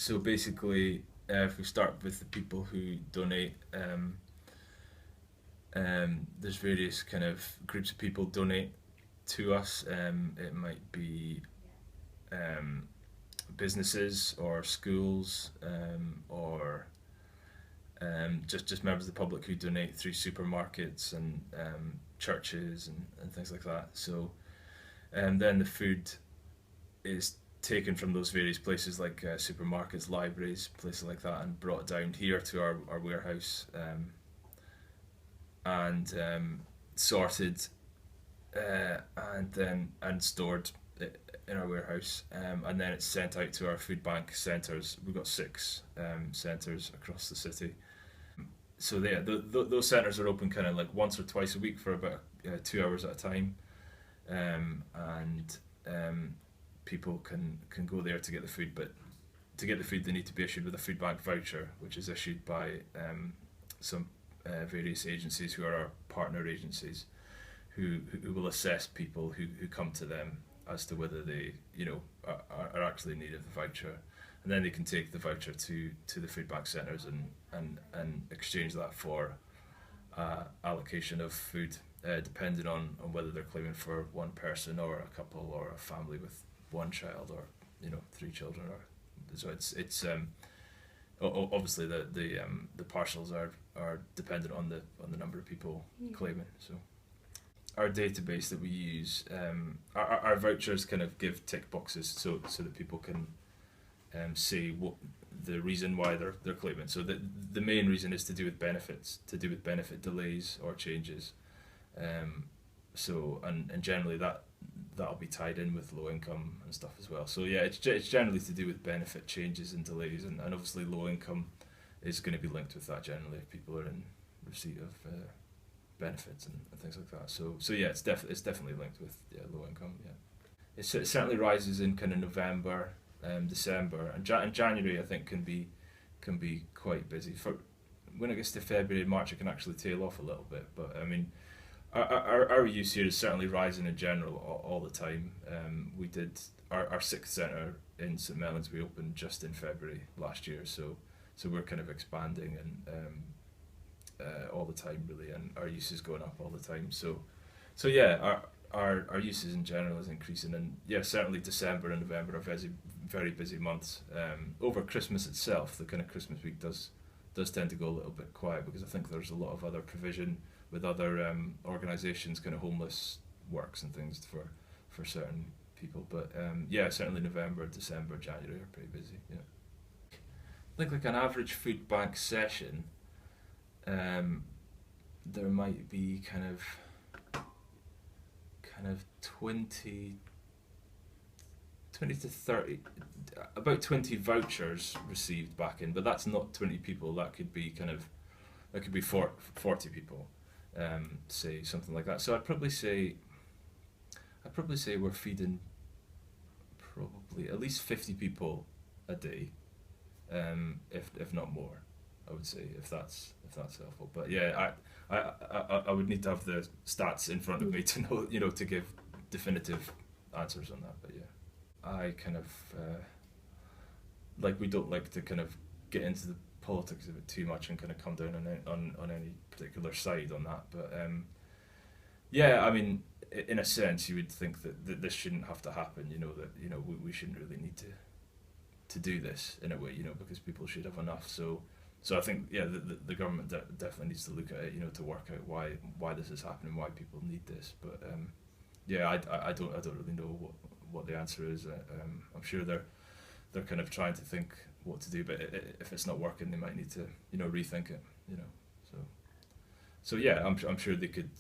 So basically, if we start with the people who donate, there's various kind of groups of people donate to us. It might be um, businesses or schools, or just members of the public who donate through supermarkets and churches and things like that. So then the food is taken from those various places like supermarkets, libraries, places like that, and brought down here to our warehouse, and sorted, and stored in our warehouse, and then it's sent out to our food bank centres. We've got six centres across the city. So those centres are open kind of like once or twice a week for about 2 hours at a time, and people can go there to get the food. But to get the food, they need to be issued with a food bank voucher, which is issued by some various agencies who are our partner agencies, who will assess people who come to them as to whether they are actually in need of the voucher, and then they can take the voucher to the food bank centres and exchange that for allocation of food, depending on whether they're claiming for one person or a couple or a family with one child, or three children. Or so it's obviously the parcels are dependent on the number of people claiming. So our database that we use, our vouchers kind of give tick boxes so that people can say what the reason why they're claiming. So the main reason is to do with benefits, to do with benefit delays or changes. So and generally that'll be tied in with low income and stuff as well. So yeah, it's generally to do with benefit changes and delays, and obviously low income is going to be linked with that generally if people are in receipt of benefits and things like that. So yeah, it's definitely linked with low income. Yeah, it certainly rises in kind of November, December, and January. I think can be quite busy. For when it gets to February and March, it can actually tail off a little bit. But I mean, our use here is certainly rising in general all the time. We did our sixth centre in St Mellons. We opened just in February last year, so we're kind of expanding and all the time really, and our use is going up all the time. So yeah, our uses in general is increasing, and yeah, certainly December and November are very busy months. Over Christmas itself, the kind of Christmas week does tend to go a little bit quiet, because I think there's a lot of other provision with other organisations, kind of homeless works and things for certain people. But yeah, certainly November, December, January are pretty busy. Yeah, I think like an average food bank session, there might be kind of 20 to 30, about 20 vouchers received back in, but that's not 20 people. That could be 40 people, say something like that. So I'd probably say we're feeding probably at least 50 people a day, if not more. I would say, if that's helpful. But yeah, I would need to have the stats in front of me to know, to give definitive answers on that. But yeah, I kind of we don't like to kind of get into the politics of it too much and kind of come down on any particular side on that. But yeah, I mean, in a sense, you would think that this shouldn't have to happen. That we shouldn't really need to do this in a way. Because people should have enough. So I think the government definitely needs to look at it, to work out why this is happening, why people need this. But yeah, I don't really know what the answer is. I'm sure they're kind of trying to think what to do, but if it's not working, they might need to rethink it. So yeah, I'm sure they could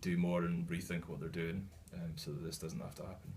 do more and rethink what they're doing, so that this doesn't have to happen.